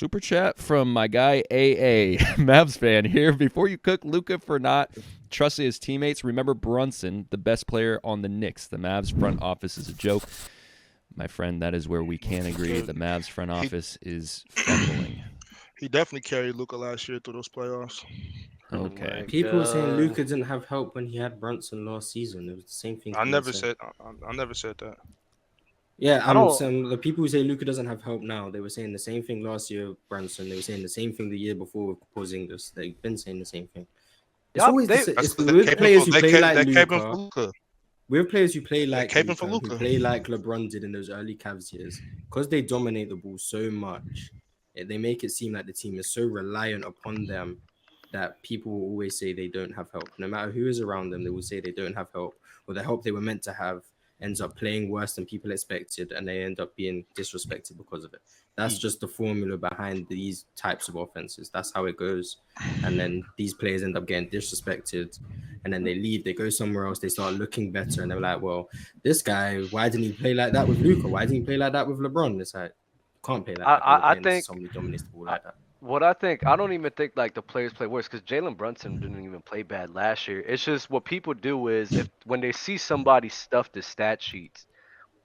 Super chat from my guy AA, Mavs fan here. Before you cook Luka for not trusting his teammates, remember Brunson, the best player on the Knicks. The Mavs front office is a joke. My friend, that is where we can agree. The Mavs front office is fumbling. He definitely carried Luka last year through those playoffs. Okay. People were saying Luka didn't have help when he had Brunson last season. It was the same thing. I never said that. Yeah, I'm saying the people who say Luka doesn't have help now, they were saying the same thing last year with Brunson. They were saying the same thing the year before with Porzingis. They've been saying the same thing. It's always it's with players who play like Luka. With players who play like Luka, who play like LeBron did in those early Cavs years, because they dominate the ball so much, they make it seem like the team is so reliant upon them that people will always say they don't have help. No matter who is around them, they will say they don't have help, or the help they were meant to have ends up playing worse than people expected, and they end up being disrespected because of it. That's just the formula behind these types of offenses. That's how it goes. And then these players end up getting disrespected, and then they leave, they go somewhere else, they start looking better, and they're like, well, this guy, why didn't he play like that with Luka? Why didn't he play like that with LeBron? It's like, can't play like that. I think somebody dominates the ball like that. What I don't even think like the players play worse, because Jalen Brunson didn't even play bad last year. It's just what people do is when they see somebody stuff the stat sheets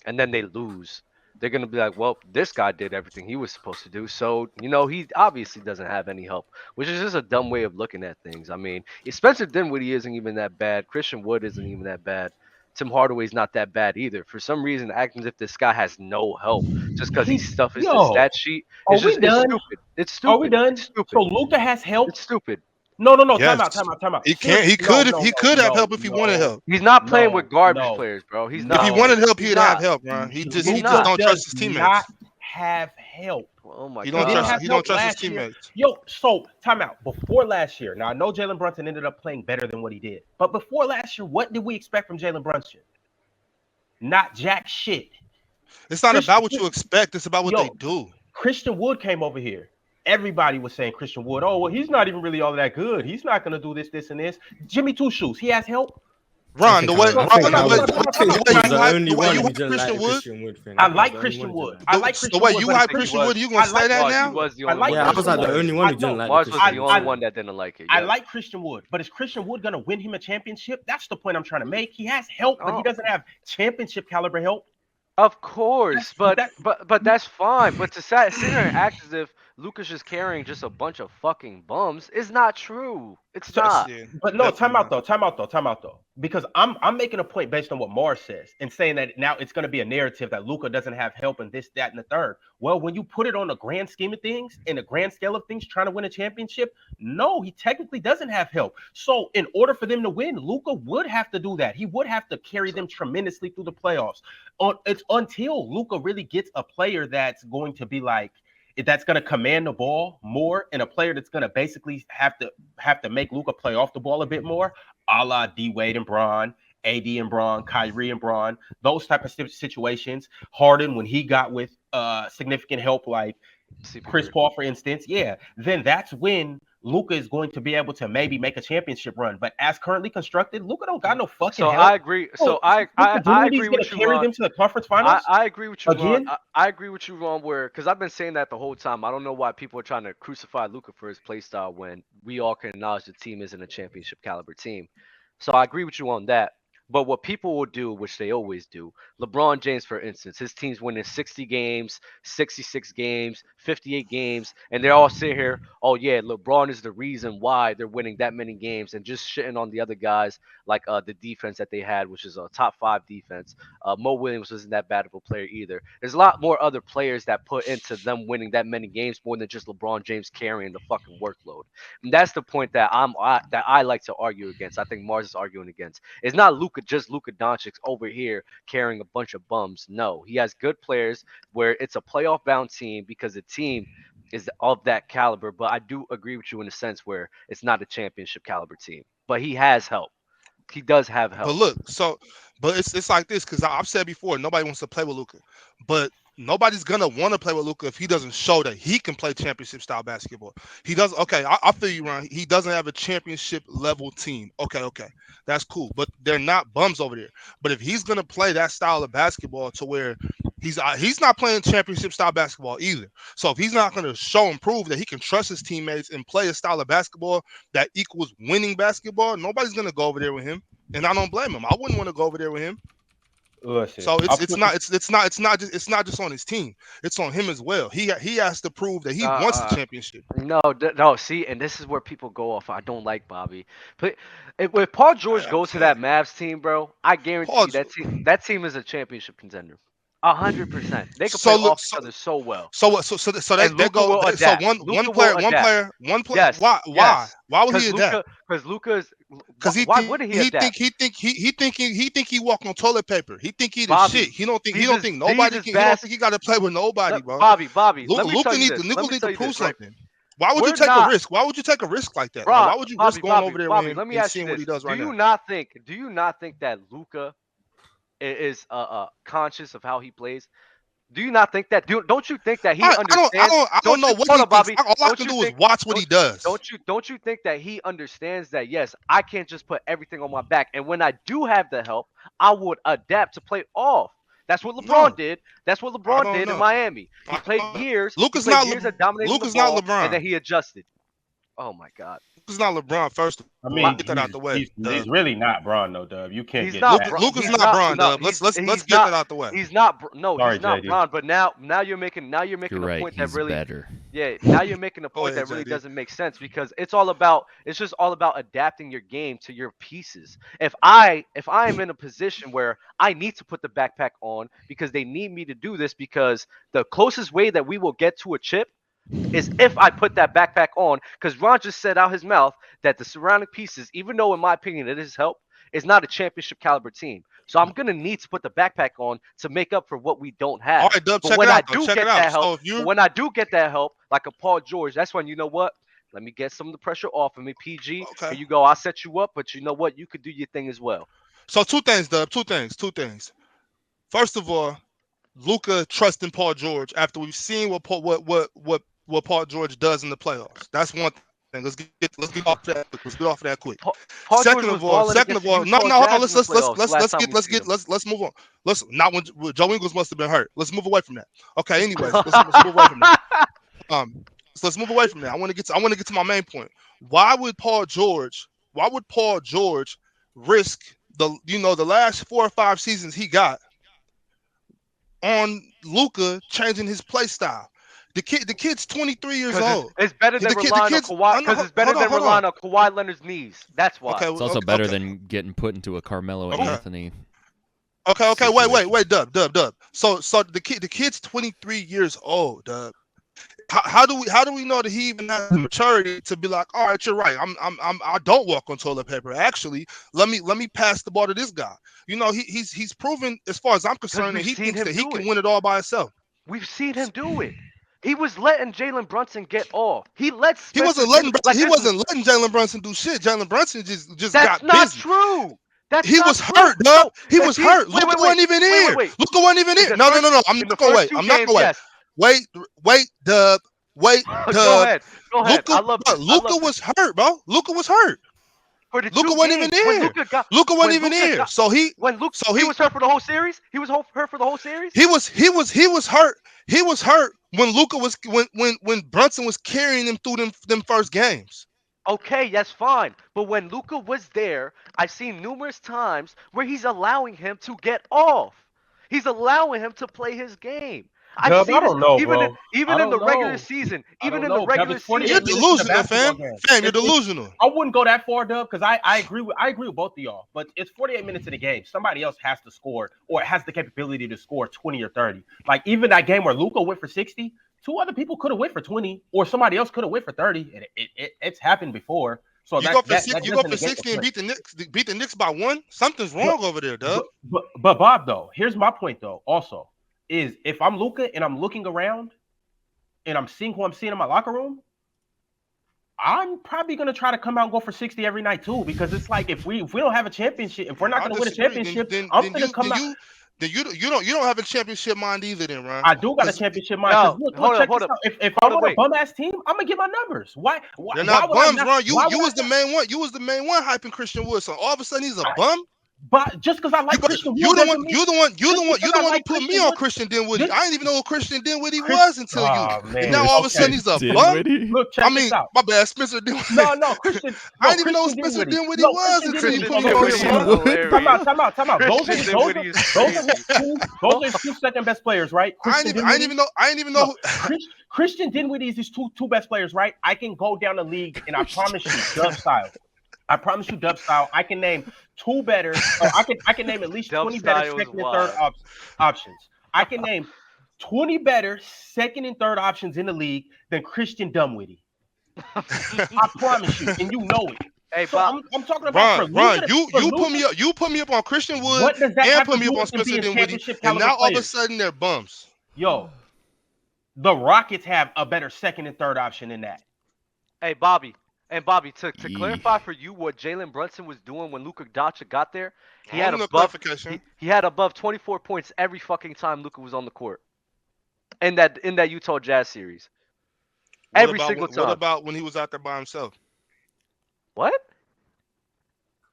and then they lose, they're gonna be like, well, this guy did everything he was supposed to do, so he obviously doesn't have any help, which is just a dumb way of looking at things. I mean, Spencer Dinwiddie isn't even that bad. Christian Wood isn't even that bad. Tim Hardaway's not that bad either. For some reason, acting as if this guy has no help just because his stuff is the stat sheet. It's stupid. It's stupid. Are we done? It's stupid. So Luka has help. It's stupid. No. Yes. Time out. He can't. He could have help if he wanted help. He's not playing with garbage players, bro. He's not. If he wanted help, he'd have help, man. He just don't trust his teammates. Not have help. Oh my God. He don't trust his teammates. So time out. Before last year, now I know Jalen Brunson ended up playing better than what he did, but before last year, what did we expect from Jalen Brunson? Not jack shit. It's not about what you expect. It's about what they do. Christian Wood came over here. Everybody was saying Christian Wood, oh, well, he's not even really all that good. He's not going to do this, and this. Jimmy Two Shoes, he has help. Ron, the way I like Christian Wood. The way you hype Christian Wood, you going to say that now? I was like the only one who didn't like it. Mars was the only one that didn't like it. I like Christian Wood, but is Christian Wood going to win him a championship? That's the point I'm trying to make. He has help, but he doesn't have championship caliber help. Of course, but that's fine. But to sit here and act as if Luka's just carrying just a bunch of fucking bums is not true. It's not. But no, time out though. Because I'm making a point based on what Mars says and saying that now it's going to be a narrative that Luka doesn't have help and this, that, and the third. Well, when you put it on the grand scheme of things, in the grand scale of things, trying to win a championship, no, he technically doesn't have help. So in order for them to win, Luka would have to do that. He would have to carry them tremendously through the playoffs. It's until Luka really gets a player that's going to be like, that's going to command the ball more, and a player that's going to basically have to make Luka play off the ball a bit more, a la D Wade and Bron, AD and Bron, Kyrie and Bron, those type of situations. Harden, when he got with significant help like Chris Paul, for instance, then that's when Luka is going to be able to maybe make a championship run. But as currently constructed, Luka don't got no fucking help. I agree. So I agree with you. Carry them to the conference finals. I agree with you, Ron. I agree with you, Ron. Because I've been saying that the whole time. I don't know why people are trying to crucify Luka for his play style when we all can acknowledge the team isn't a championship caliber team. So I agree with you on that. But what people will do, which they always do, LeBron James, for instance, his team's winning 60 games, 66 games, 58 games, and they're all sitting here, oh, yeah, LeBron is the reason why they're winning that many games, and just shitting on the other guys like the defense that they had, which is a top 5 defense. Mo Williams wasn't that bad of a player either. There's a lot more other players that put into them winning that many games more than just LeBron James carrying the fucking workload. And that's the point that I like to argue against. I think Mars is arguing against. It's not Luka Doncic over here carrying a bunch of bums. No, he has good players where it's a playoff bound team because the team is of that caliber. But I do agree with you in a sense where it's not a championship caliber team. But he has help. He does have help. But look, but it's like this, because I've said before, nobody wants to play with Luka. But Nobody's gonna want to play with Luka if he doesn't show that he can play championship style basketball. He does. Okay, I feel you, Ron. He doesn't have a championship level team. Okay, that's cool. But they're not bums over there. But if he's gonna play that style of basketball to where he's not playing championship style basketball either. So if he's not gonna show and prove that he can trust his teammates and play a style of basketball that equals winning basketball, nobody's gonna go over there with him. And I don't blame him. I wouldn't want to go over there with him. Listen, so it's not just on his team. It's on him as well. He has to prove that he wants the championship. No. See, and this is where people go off. I don't like Bobby. But if Paul George goes to that Mavs team, bro, I guarantee that team is a championship contender. 100%. They can play off each other so well. So they go. So one player. Yes. Why? Yes. Why would he adapt? Because Luka's. Because he think he walk on toilet paper. He think he the shit. He don't think nobody can. He don't think he got to play with nobody, bro. Bobby. Luka need to prove something. Why would you take a risk? Why would you take a risk like that? Why would you risk going over there with him and seeing what he does right now? Do you not think that Luka is conscious of how he plays? Do you not think that? Don't you think that he understands? I don't know what he thinks. Bobby, all I can do is watch what he does. Don't you think that he understands that? Yes, I can't just put everything on my back, and when I do have the help, I would adapt to play off. That's what LeBron did. That's what LeBron did in Miami. He played years. Luka's not LeBron, and then he adjusted. Oh my God. Luka's not LeBron. First, get that out the way. He's really not Bron, though, Dub. You can't he's get not that. Luka's not Bron, Dub. Let's get that out the way. He's not. Sorry, he's not JD. Bron. But now you're making a point that really. Better. Yeah. Now you're making a point that really doesn't make sense because it's just all about adapting your game to your pieces. If I am in a position where I need to put the backpack on because they need me to do this because the closest way that we will get to a chip is if I put that backpack on, because Ron just said out his mouth that the surrounding pieces, even though in my opinion it is help, is not a championship caliber team. So I'm gonna need to put the backpack on to make up for what we don't have. All right, Dub, but when I do get that help, like a Paul George, that's when you know what? Let me get some of the pressure off of me, PG. Okay. Here you go. I'll set you up, but you know what? You could do your thing as well. So two things, Dub. Two things. First of all, Luka trusting Paul George after we've seen what Paul George does in the playoffs. That's one thing. Let's get off that. Let's get off that quick. Second of all, no, hold on. Let's move on. Let's not when Joe Ingles must have been hurt. Let's move away from that. Okay. Anyways, let's move away from that. So let's move away from that. I want to get to my main point. Why would Paul George risk the last 4 or 5 seasons he got on Luka changing his play style? The kid's 23 years old. It's better than relying on Kawhi because it's better than relying on Kawhi Leonard's knees. That's why. It's also better than getting put into a Carmelo Anthony. Okay. Wait, Dub. So the kid's 23 years old, Dub. How do we know that he even has the maturity to be like, all right, you're right. I don't walk on toilet paper. Actually, let me pass the ball to this guy. He's proven, as far as I'm concerned, that he thinks that he can win it all by himself. We've seen him do it. He was letting Jalen Brunson get off. He wasn't letting Jalen Brunson do shit. Jalen Brunson just got busy. That's not true. He was hurt, Dub. He was hurt. Luka wasn't even here. Luka wasn't even here. No. I'm not gonna wait. I'm not gonna wait. Wait, Dub. Wait, Dub. Go ahead. Luka was hurt, bro. Luka was hurt. Luka wasn't even there. Luka wasn't even here. So he was hurt for the whole series. He was hurt for the whole series. He was hurt. He was hurt when Luka was when Brunson was carrying him through them first games. Okay, that's fine. But when Luka was there, I've seen numerous times where he's allowing him to get off. He's allowing him to play his game. I don't know, even in the regular season. You're delusional, fam. You're delusional. I wouldn't go that far, Dub, because I agree with both of y'all. But it's 48 minutes in the game. Somebody else has to score or has the capability to score 20 or 30. Like even that game where Luka went for 60, 2 other people could have went for 20, or somebody else could have went for 30. And it's happened before. So you go for 60 and beat the Knicks by 1. Something's wrong over there, Dub. But Bob, though, here's my point, though. Also, is if I'm Luka and I'm looking around and I'm seeing who I'm seeing in my locker room, I'm probably gonna try to come out and go for 60 every night too, because it's like if we don't have a championship, if we're not gonna win a championship, I'm gonna come out. then you don't have a championship mind either, then, Ron. I do got a championship mind. Yo, Look, hold check up, this hold out. If I'm on a bum ass team, I'm gonna get my numbers. Why They're not would I bums, not- Ron. You why would was I the main one. You was the main one hyping Christian Wood. So all of a sudden he's a bum. But just because I like Christian You Wood, the doesn't one. mean- You the one. You just the one. You because the I one who like put me Christian on Wood- Christian Dinwiddie. just- I didn't even know who Christian Dinwiddie Chris- was until you. Oh, man. And now all of a sudden he's a bum. Look, check I this mean, out. my bad, Spencer Dinwiddie. No, Christian. I didn't even know who Christian Spencer Dinwiddie No, was Christian until you Dinwiddie. put me on Christian him. Wood. Time out. Those Christian are Dinwiddie is crazy. those are his two second best players, right? I didn't even know. Christian Dinwiddie is his two best players, right? I can go down the league and I promise you, dub style. I promise you, dub style. I can name two better. Or I can name at least Dub 20 better style is second and third wild. options. I can name 20 better second and third options in the league than Christian Dinwiddie. I promise you, and you know it. Hey, So Bob. I'm talking about Ron, you put me up on Christian Wood What does that and have put to me do up on with them Spencer being Dinwiddie, championship and caliber now all of a players? sudden they're bums. Yo, the Rockets have a better second and third option than that. Hey, Bobby. And Bobby, to Yee. clarify for you what Jalen Brunson was doing when Luka Doncic got there, he had No above clarification. he had above 24 points every fucking time Luka was on the court. In that Utah Jazz series. Every single time. What about when he was out there by himself? What?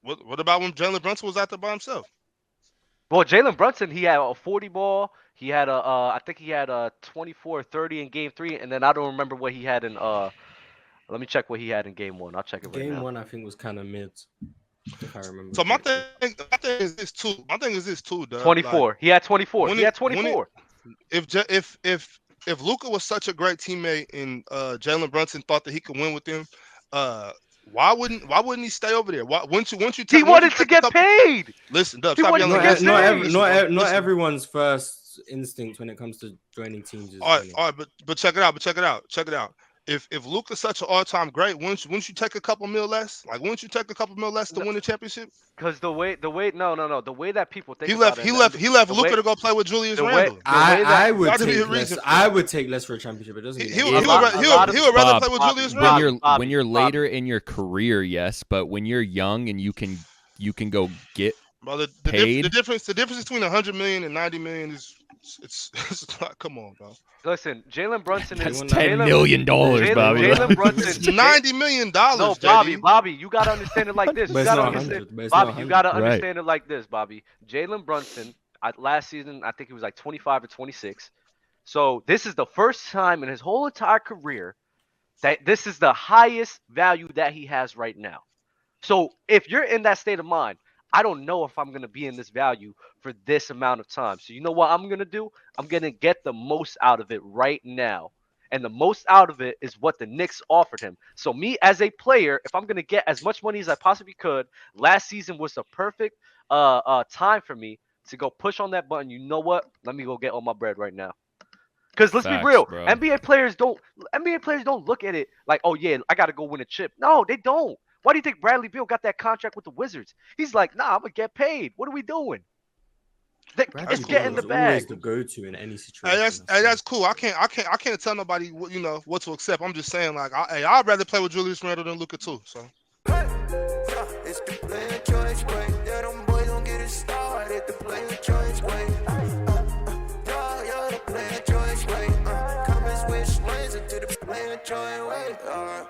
What about when Jalen Brunson was out there by himself? Well, Jalen Brunson, he had a 40 ball. He had I think he had a 24-30 in game 3, and then I don't remember what he had in let me check what he had in game 1. I'll check it right now. Game 1, I think, was kind of mid, if I remember. So my thing is this too. My thing is this too, Doug. 24. He had 24. when He had it- when it- 24. If Luka was such a great teammate and Jalen Brunson thought that he could win with him, why wouldn't he stay over there? Why once you He wanted to get paid. Listen, Dub, He stop wanted yelling. to at get me. paid. Listen, Not everyone's first instinct when it comes to joining teams is winning. all right, but check it out. If Luka's such an all-time great, wouldn't you take a couple mil less? Like, wouldn't you take a couple mil less to win the championship? Because the way no, the way that people think He about left it, Luka to go play with Julius the way- Randle. I would That'd be a take reason less. for I it. would take less for a championship. It doesn't. He mean would rather Bob, play with Bob, Julius when Randle. you're Bobby, when you're Bobby. later in your career, yes, but when you're young and you can go get Bro, the paid? difference between 100 million and 90 million is it's not, come on, bro. Listen, Jalen Brunson that's is $10 million, Bobby. Jalen It's Brunson. $90 million. No, Bobby, you gotta understand it like this. But You it's gotta not understand, 100, but it's not Bobby, you gotta 100. understand it like this, Bobby. Jalen Brunson, last season, I think he was like 25 or 26. So this is the first time in his whole entire career that this is the highest value that he has right now. So if you're in that state of mind, I don't know if I'm going to be in this value for this amount of time. So you know what I'm going to do? I'm going to get the most out of it right now. And the most out of it is what the Knicks offered him. So me as a player, if I'm going to get as much money as I possibly could, last season was the perfect time for me to go push on that button. You know what? Let me go get all my bread right now. Because let's Facts, be real, bro. NBA players don't look at it like, oh yeah, I got to go win a chip. No, they don't. Why do you think Bradley Beal got that contract with the Wizards? He's like, nah, I'm gonna get paid. What are we doing? It's getting the bag. Always the go-to in any situation. That's cool. I can't tell nobody what to accept. I'm just saying, like, I'd rather play with Julius Randle than Luka too. So. It's the player choice way. Yeah, them boys don't get it started. The player choice way. Yeah, the player choice way. Come and switch lanes into the player choice way.